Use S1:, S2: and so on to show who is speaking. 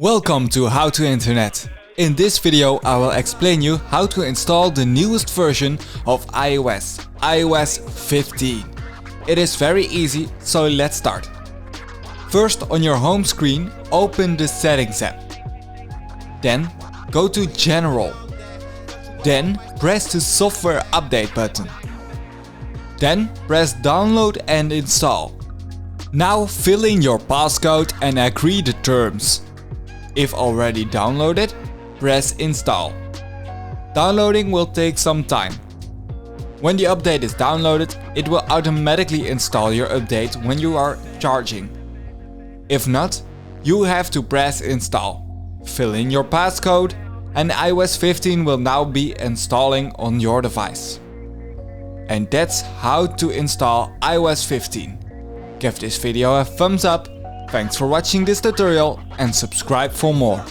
S1: Welcome to How to Internet. In this video I will explain you how to install the newest version of iOS, iOS 15. It is very easy, so let's start. First, on your home screen, open the Settings app. Then go to General. Then press the Software Update button. Then press Download and Install. Now fill in your passcode and agree the terms. If already downloaded, press Install. Downloading will take some time. When the update is downloaded, it will automatically install your update when you are charging. If not, you have to press Install. Fill in your passcode and iOS 15 will now be installing on your device. And that's how to install iOS 15. Give this video a thumbs up. Thanks for watching this tutorial and subscribe for more.